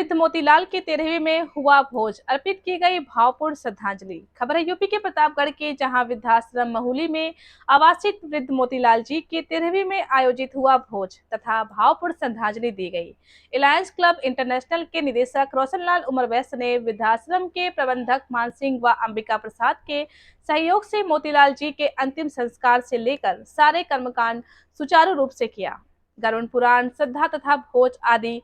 वृद्ध मोतीलाल के 13वीं में हुआ भोज, अर्पित की गई भावपूर्ण श्रद्धांजलि। खबर है यूपी के प्रतापगढ़ के, जहां वृद्धाश्रम महूली में आवासित वृद्ध मोतीलाल जी के 13वीं में आयोजित हुआ भोज तथा भावपूर्ण श्रद्धांजलि दी गई। अलायंस क्लब इंटरनेशनल के निदेशक रोशनलाल उमरवैश्य ने वृद्धाश्रम के प्रबंधक मान सिंह व अंबिका प्रसाद के सहयोग से मोतीलाल जी के अंतिम संस्कार से लेकर सारे कर्मकांड सुचारू रूप से किया। गरुड़ पुराण, श्रद्धा तथा भोज आदि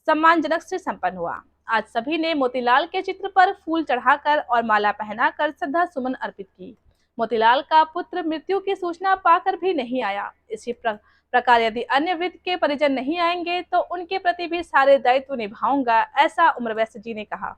सम्मानजनक से संपन्न हुआ। आज सभी ने मोतीलाल के चित्र पर फूल चढ़ाकर और माला पहनाकर श्रद्धा सुमन अर्पित की। मोतीलाल का पुत्र मृत्यु की सूचना पाकर भी नहीं आया। इसी प्रकार यदि अन्य वृद्ध के परिजन नहीं आएंगे तो उनके प्रति भी सारे दायित्व निभाऊंगा, ऐसा उमरवैश्य जी ने कहा।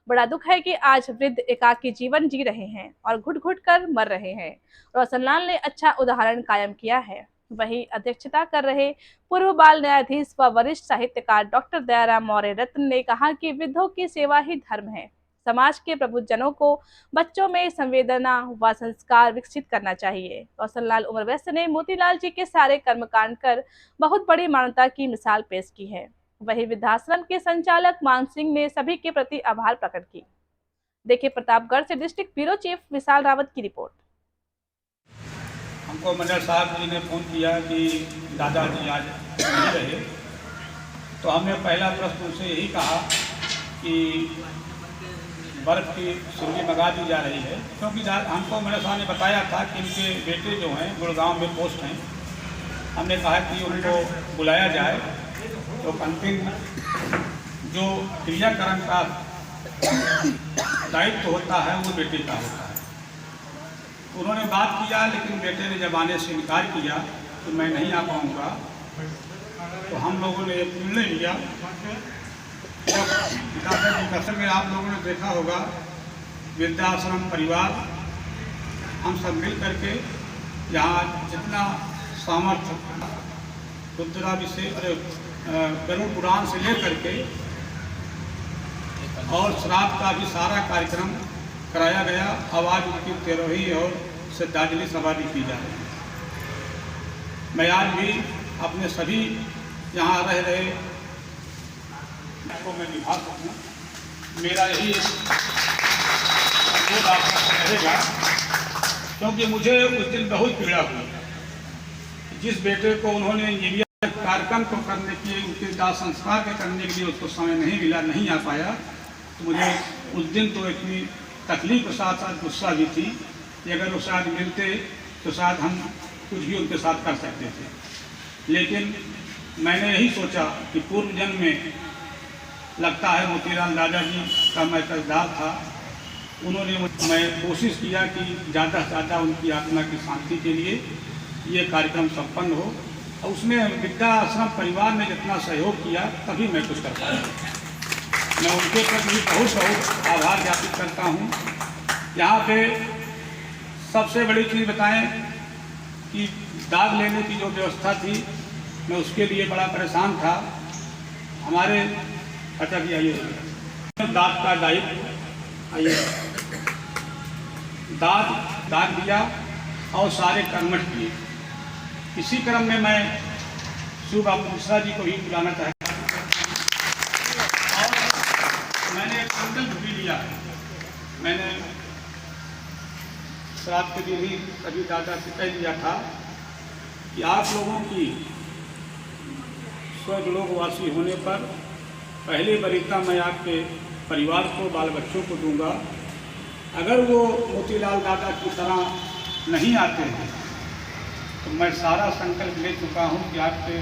बड़ा दुख है कि आज वृद्ध एकाकी जीवन जी रहे हैं और घुट घुट कर मर रहे हैं। रोशनलाल ने अच्छा उदाहरण कायम किया है। वही अध्यक्षता कर रहे पूर्व बाल न्यायाधीश व वरिष्ठ साहित्यकार डॉक्टर दयाराम मौर्य रत्न ने कहा कि वृद्धों की सेवा ही धर्म है। समाज के प्रबुद्धजनों को बच्चों में संवेदना व संस्कार विकसित करना चाहिए। रोशनलाल उमरवैश्य ने मोतीलाल जी के सारे कर्मकांड कर बहुत बड़ी मानवता की मिसाल पेश की है। वही वृद्धाश्रम के संचालक मान सिंह ने सभी के प्रति आभार प्रकट की। देखिए प्रतापगढ़ से डिस्ट्रिक्ट ब्यूरो चीफ विशाल रावत की रिपोर्ट। हमको मंडल साहब जी ने फ़ोन किया कि दादाजी आज नहीं रहे, तो हमने पहला प्रश्न उनसे यही कहा कि बर्फ़ की सुरंगी मंगा दी जा रही है, क्योंकि हमको मंडल साहब ने बताया था कि इनके बेटे जो हैं गुड़गांव में पोस्ट हैं। हमने कहा कि उनको बुलाया जाए, तो अंतिम जो क्रियाकर्म का दायित्व होता है वो बेटे का होता है। उन्होंने बात किया, लेकिन बेटे ने जब आने से इनकार किया तो मैं नहीं आ पाऊँगा। तो हम लोगों ने एक निर्णय लिया। दादाजी का समय आप लोगों ने देखा होगा, वृद्धाश्रम परिवार हम सब मिल करके यहाँ जितना सामर्थ्य रुद्राभिषेक गरुड़ पुराण से लेकर के और श्राद्ध का भी सारा कार्यक्रम कराया गया। आवाज उनकी 13वीं और श्रद्धांजलि सभा भी की जा रही है। मैं आज भी अपने सभी यहाँ रह रहे को मैं निभा सकूँ, मेरा यही रहेगा, क्योंकि मुझे उस दिन बहुत पीड़ा हुई। जिस बेटे को उन्होंने इंजीनियर कार्यक्रम को करने के, उनके दाह संस्कार के करने के लिए उसको समय नहीं मिला, नहीं आ पाया, तो मुझे उस दिन तो इतनी तकलीफ के साथ साथ गुस्सा भी थी कि अगर वो शायद मिलते तो शायद हम कुछ भी उनके साथ कर सकते थे। लेकिन मैंने यही सोचा कि पूर्व जन्म में लगता है मोतीलाल दादाजी का मैं कर्जदार था। उन्होंने मैं कोशिश किया कि ज़्यादा से ज़्यादा उनकी आत्मा की शांति के लिए ये कार्यक्रम संपन्न हो, और उसमें वृद्धाश्रम परिवार ने जितना सहयोग किया तभी मैं कुछ कर पाया। मैं उनके प्रति बहुत बहुत आभार ज्ञापित करता हूँ। यहाँ पे सबसे बड़ी चीज़ बताएं कि दाग लेने की जो व्यवस्था थी, मैं उसके लिए बड़ा परेशान था। हमारे अच्छा जी आइए, दाग का दायित्व, आइए, दाग दिया और सारे कर्मठ किए। इसी क्रम में मैं शुभ मिश्रा जी को भी बुलाना चाहता हूँ। मैंने एक संकल्प भी लिया है। मैंने श्राद्ध के दिन ही सभी दादा से कह दिया था कि आप लोगों की स्वर्गलोकवासी होने पर पहली वरीयता मैं आपके परिवार को, बाल बच्चों को दूंगा। अगर वो मोतीलाल दादा की तरह नहीं आते हैं तो मैं सारा संकल्प ले चुका हूँ कि आपके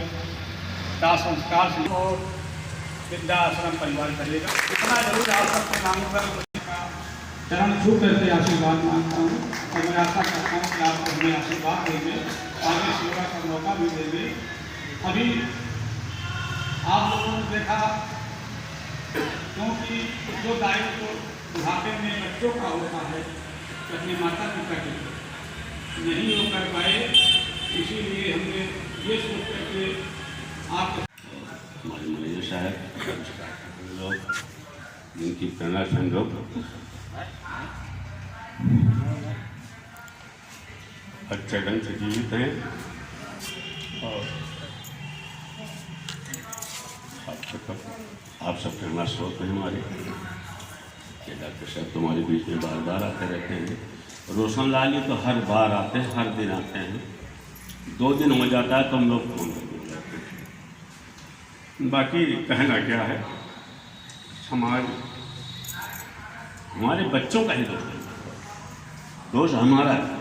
दाह संस्कार से और वृद्धाश्रम परिवार करेगा। इतना जरूर आप सबके नामों पर चरण छू करके आशीर्वाद मांगता हूँ, और मैं आशा करता हूँ कि आप हमें आशीर्वाद देंगे, आगे सेवा का मौका भी देंगे। अभी आप लोगों ने देखा, क्योंकि जो दायित्व बुढ़ापे में बच्चों का होता है तो अपने माता पिता के नहीं वो कर पाए, इसीलिए हमने ये सोच करके आप हमारे मैनेजर साहब लोग जिनकी प्रेरणा से हम लोग अच्छे ढंग से जीवित हैं और आप सब प्रेरणा स्रोत हैं हमारे। ये डॉक्टर साहब तुम्हारे बीच में बार बार आते रहते हैं। रोशन लाल जी तो हर बार आते हैं, हर दिन आते हैं। 2 दिन हो जाता है तो हम लोग फोन करके जाते हैं। बाकी कहना क्या है, समाज हमारे बच्चों का ही दोष है, दोष हमारा है।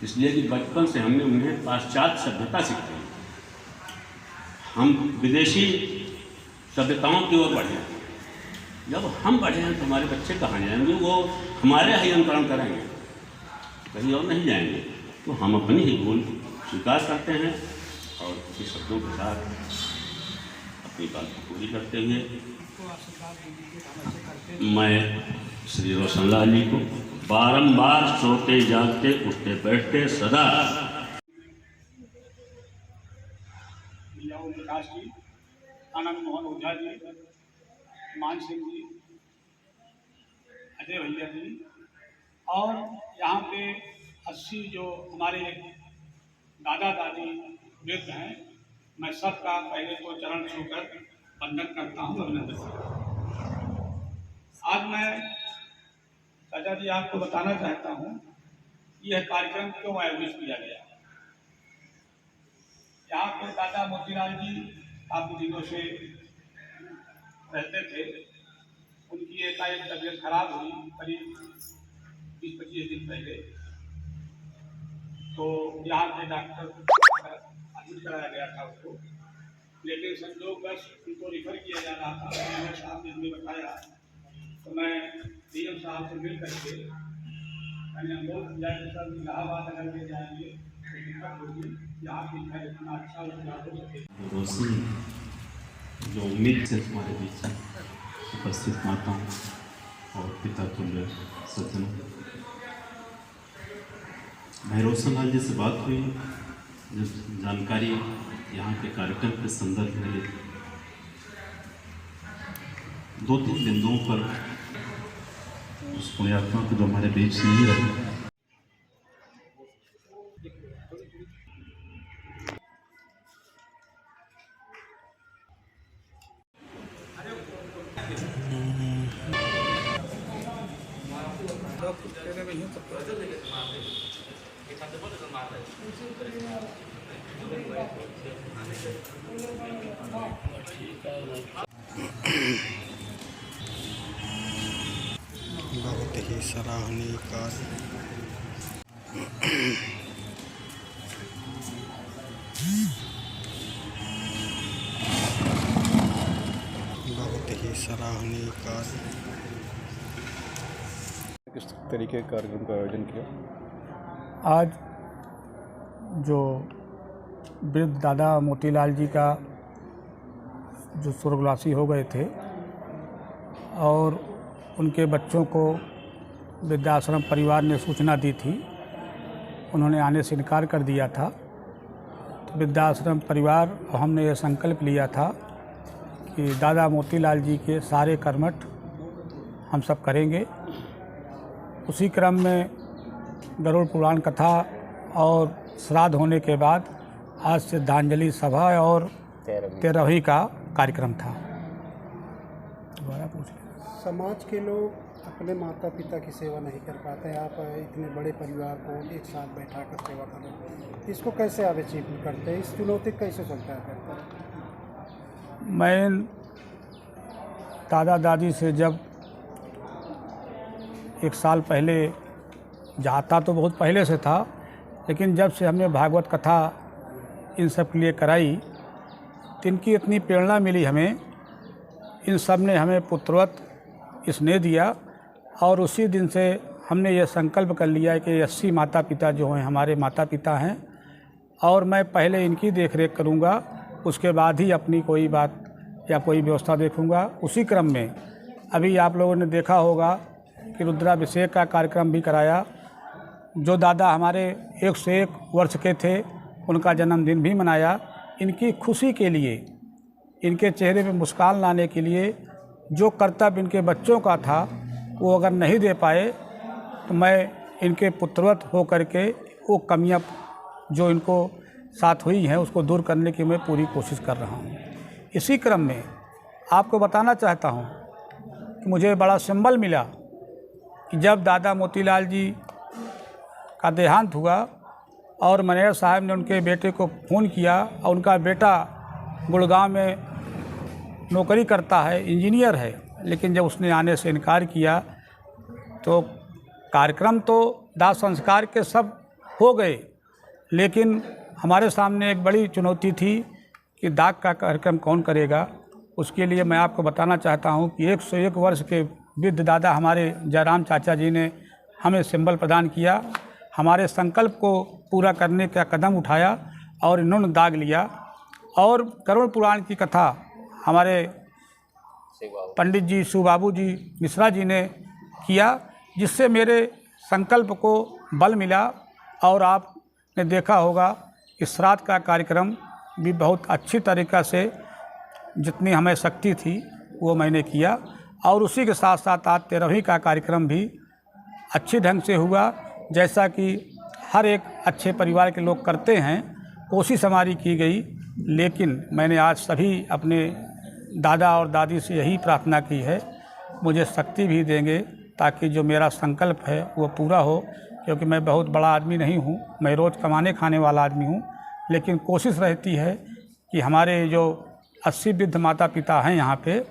इसलिए कि बचपन से हमने उन्हें पाश्चात्य सभ्यता सिखाई। हम विदेशी सभ्यताओं की ओर बढ़े। जब हम बढ़े हैं तो हमारे बच्चे कहाँ जाएंगे? वो हमारे ही अनुकरण करेंगे, कहीं और नहीं जाएंगे। तो हम अपनी ही भूल स्वीकार करते हैं और कुछ शब्दों के साथ अपनी बात को पूरी करते हुए मैं श्री रोशन लाल जी को बारंबार सोते जागते उठते बैठते सदा प्रकाश जी, आनंद मोहन ओझा जी, मान सिंह जी, अजय भैया जी और यहाँ पे 80 जो हमारे दादा दादी वृद्ध हैं, मैं सबका पहले तो चरण छूकर वंदन करता हूँ, अभिनंदन करता हूँ। आज मैं चाचा जी आपको बताना चाहता हूँ यह कार्यक्रम क्यों आयोजित किया गया। यहाँ पे दादा मोतीलाल जी काफ़ी दिनों से रहते थे। उनकी एकाएक तबीयत खराब हुई करीब 20-25 दिन पहले, तो यहाँ के डॉक्टर एडमिट कराया गया था उसको, लेकिन संजोगवश उनको रिफर किया जा रहा था। डीएम साहब ने हमें बताया तो मैं डीएम साहब से मिल करके मैंने अनुरोध किया कि सर इलाहाबाद अगर ले जाएंगे तो दिक्कत होगी, यहाँ की खैर इतना अच्छा उपचार हो सके। रोशनी जो उम्मीद से हमारे बीच उपस्थित माताओं और पिता तुल्य सज्जनों, भाई रोशन लाल जी से बात हुई। जब जानकारी यहाँ के कार्यक्रम के संदर्भ में 2-3 बिंदुओं पर उस पुण्यात्मा को जो हमारे बीच नहीं रहे, बहुत ही सराहनीय कार्य। बहुत ही सराहनीय कार्य। किस तरीके के कार्यक्रम का आयोजन किया? आज जो वृद्ध दादा मोतीलाल जी का जो स्वर्गवासी हो गए थे और उनके बच्चों को वृद्धाश्रम परिवार ने सूचना दी थी, उन्होंने आने से इनकार कर दिया था। तो वृद्धाश्रम परिवार हमने ये संकल्प लिया था कि दादा मोतीलाल जी के सारे कर्मठ हम सब करेंगे। उसी क्रम में गरुड़ पुराण कथा और श्राद्ध होने के बाद आज श्रद्धांजलि सभा और 13वीं का कार्यक्रम था। दोबारा पूछिए। समाज के लोग अपने माता पिता की सेवा नहीं कर पाते, आप इतने बड़े परिवार को एक साथ बैठा कर सेवा कर रहे हैं, इसको कैसे आप अचीव करते हैं? इस चुनौती कैसे चलता है? मैं दादा दादी से जब 1 साल पहले जाता तो बहुत पहले से था, लेकिन जब से हमने भागवत कथा इन सब के लिए कराई तो इनकी इतनी प्रेरणा मिली हमें। इन सब ने हमें पुत्रवत स्नेह दिया और उसी दिन से हमने ये संकल्प कर लिया कि 80 माता पिता जो हैं हमारे माता पिता हैं और मैं पहले इनकी देखरेख करूँगा, उसके बाद ही अपनी कोई बात या कोई व्यवस्था देखूँगा। उसी क्रम में अभी आप लोगों ने देखा होगा कि रुद्राभिषेक का कार्यक्रम भी कराया। जो दादा हमारे 101 वर्ष के थे उनका जन्मदिन भी मनाया। इनकी खुशी के लिए, इनके चेहरे पे मुस्कान लाने के लिए जो कर्तव्य इनके बच्चों का था वो अगर नहीं दे पाए तो मैं इनके पुत्रवत हो करके वो कमियां जो इनको साथ हुई हैं उसको दूर करने की मैं पूरी कोशिश कर रहा हूँ। इसी क्रम में आपको बताना चाहता हूँ कि मुझे बड़ा सिंबल मिला कि जब दादा मोतीलाल जी का देहांत हुआ और मैनेजर साहब ने उनके बेटे को फ़ोन किया और उनका बेटा गुड़गांव में नौकरी करता है, इंजीनियर है, लेकिन जब उसने आने से इनकार किया तो कार्यक्रम तो दाह संस्कार के सब हो गए, लेकिन हमारे सामने एक बड़ी चुनौती थी कि दाह का कार्यक्रम कौन करेगा। उसके लिए मैं आपको बताना चाहता हूं कि 101 वर्ष के वृद्ध दादा हमारे जयराम चाचा जी ने हमें सिंबल प्रदान किया, हमारे संकल्प को पूरा करने का कदम उठाया और इन्होंने दाग लिया। और करुण पुराण की कथा हमारे पंडित जी सुबाबू जी मिश्रा जी ने किया, जिससे मेरे संकल्प को बल मिला। और आपने देखा होगा कि श्राद्ध का कार्यक्रम भी बहुत अच्छी तरीक़ा से जितनी हमें शक्ति थी वो मैंने किया। और उसी के साथ साथ आज 13वीं का कार्यक्रम भी अच्छी ढंग से हुआ, जैसा कि हर एक अच्छे परिवार के लोग करते हैं। कोशिश हमारी की गई, लेकिन मैंने आज सभी अपने दादा और दादी से यही प्रार्थना की है, मुझे शक्ति भी देंगे ताकि जो मेरा संकल्प है वो पूरा हो, क्योंकि मैं बहुत बड़ा आदमी नहीं हूँ, मैं रोज़ कमाने खाने वाला आदमी हूँ। लेकिन कोशिश रहती है कि हमारे जो 80 वृद्ध माता पिता हैं यहाँ पे,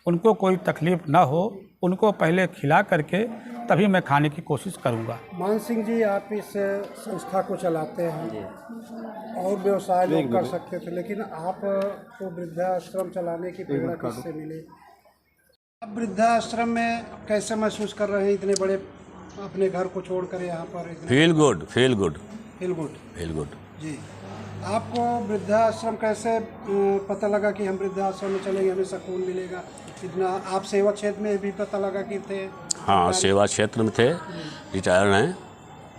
उनको कोई तकलीफ़ ना हो, उनको पहले खिला करके तभी मैं खाने की कोशिश करूँगा। मान सिंह जी, आप इस संस्था को चलाते हैं और व्यवसाय लोग कर सकते थे, लेकिन आपको वृद्धाश्रम चलाने की प्रेरणा किससे मिली? आप वृद्धाश्रम में कैसे महसूस कर रहे हैं इतने बड़े अपने घर को छोड़कर यहाँ पर? Feel good, feel good, feel good, feel good जी। आपको वृद्धाश्रम कैसे पता लगा कि हम वृद्धाश्रम में चलेंगे, हमें सुकून मिलेगा? इतना आप सेवा क्षेत्र में भी पता लगा कि थे? हाँ, सेवा क्षेत्र में थे, रिटायर हैं,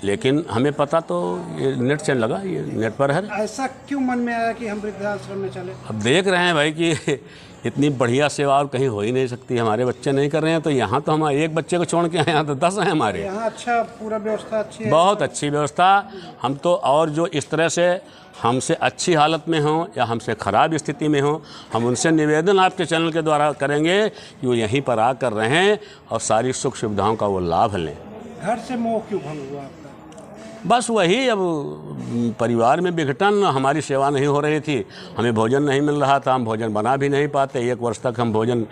लेकिन हमें पता तो ये नेट से लगा, ये नेट पर है। ऐसा क्यों मन में आया कि हम वृद्धाश्रम में चले? अब देख रहे हैं भाई कि इतनी बढ़िया सेवा और कहीं हो ही नहीं सकती, हमारे बच्चे नहीं कर रहे हैं, तो यहाँ तो हम एक बच्चे को छोड़ के आए, यहाँ तो 10 हैं हमारे। यहाँ अच्छा पूरा व्यवस्था अच्छी है, बहुत अच्छी व्यवस्था। हम तो और जो इस तरह से हमसे अच्छी हालत में हों या हमसे ख़राब स्थिति में हों, हम उनसे निवेदन आपके चैनल के द्वारा करेंगे कि वो यहीं पर आकर रहें और सारी सुख सुविधाओं का वो लाभ लें। घर से मोह क्यों भंग हुआ आपका? बस वही, अब परिवार में विघटन, हमारी सेवा नहीं हो रही थी, हमें भोजन नहीं मिल रहा था, हम भोजन बना भी नहीं पाते। 1 वर्ष तक हम भोजन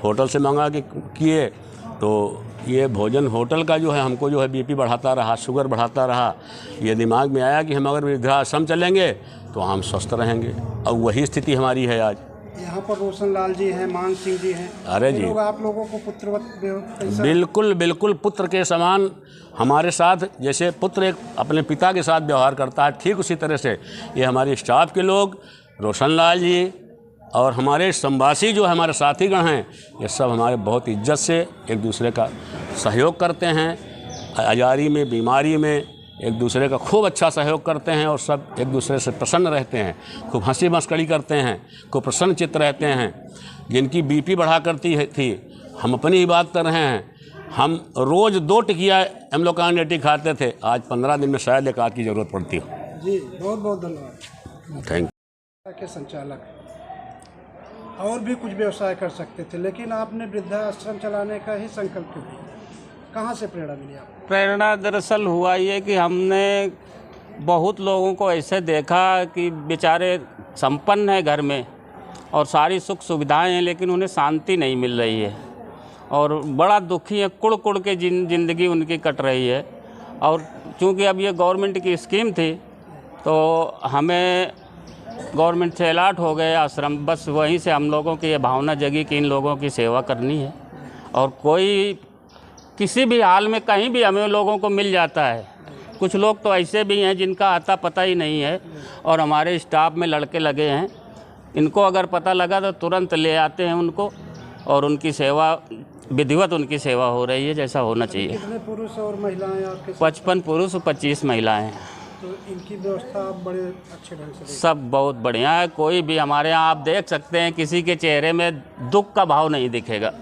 होटल से मंगा के किए, तो ये भोजन होटल का जो है हमको जो है बीपी बढ़ाता रहा, शुगर बढ़ाता रहा। ये दिमाग में आया कि हम अगर वृद्धाश्रम चलेंगे तो हम स्वस्थ रहेंगे, और वही स्थिति हमारी है आज। यहाँ पर रोशन लाल जी हैं, मान सिंह जी हैं, अरे जी, लोग आप लोगों को पुत्रवत बिल्कुल बिल्कुल पुत्र के समान हमारे साथ, जैसे पुत्र एक अपने पिता के साथ व्यवहार करता है, ठीक उसी तरह से ये हमारे स्टाफ के लोग, रोशन लाल जी और हमारे संवासी जो हमारे साथीगण हैं, ये सब हमारे बहुत इज्जत से एक दूसरे का सहयोग करते हैं। अजारी में, बीमारी में एक दूसरे का खूब अच्छा सहयोग करते हैं, और सब एक दूसरे से प्रसन्न रहते हैं, खूब हंसी मस्करी करते हैं, खूब प्रसन्न चित्त रहते हैं। जिनकी बीपी बढ़ा करती थी, हम अपनी ही बात कर रहे हैं, हम रोज़ 2 टिकिया एम्लोकान खाते थे, आज 15 दिन में शायद एक आध की ज़रूरत पड़ती हो। जी, बहुत बहुत धन्यवाद। Thank you. के संचालक और भी कुछ व्यवसाय कर सकते थे, लेकिन आपने वृद्धाश्रम चलाने का ही संकल्प क्यों किया? कहाँ से प्रेरणा मिली आपको? प्रेरणा दरअसल हुआ ये कि हमने बहुत लोगों को ऐसे देखा कि बेचारे संपन्न हैं घर में और सारी सुख सुविधाएं हैं, लेकिन उन्हें शांति नहीं मिल रही है और बड़ा दुखी है, कुड़ कुड़ के ज़िंदगी उनकी कट रही है। और चूँकि अब ये गवर्नमेंट की स्कीम थी, तो हमें गवर्नमेंट से अलॉट हो गए आश्रम, बस वहीं से हम लोगों की ये भावना जगी कि इन लोगों की सेवा करनी है। और कोई किसी भी हाल में कहीं भी हमें लोगों को मिल जाता है। कुछ लोग तो ऐसे भी हैं जिनका आता पता ही नहीं है, और हमारे स्टाफ में लड़के लगे हैं, इनको अगर पता लगा तो तुरंत ले आते हैं उनको, और उनकी सेवा विधिवत उनकी सेवा हो रही है जैसा होना चाहिए। कितने पुरुष और महिलाएं आपके? 55 पुरुष और 25 महिलाएं। तो इनकी व्यवस्था आप बड़े अच्छे ढंग से? सब बहुत बढ़िया है। कोई भी हमारे यहाँ आप देख सकते हैं, किसी के चेहरे में दुख का भाव नहीं दिखेगा।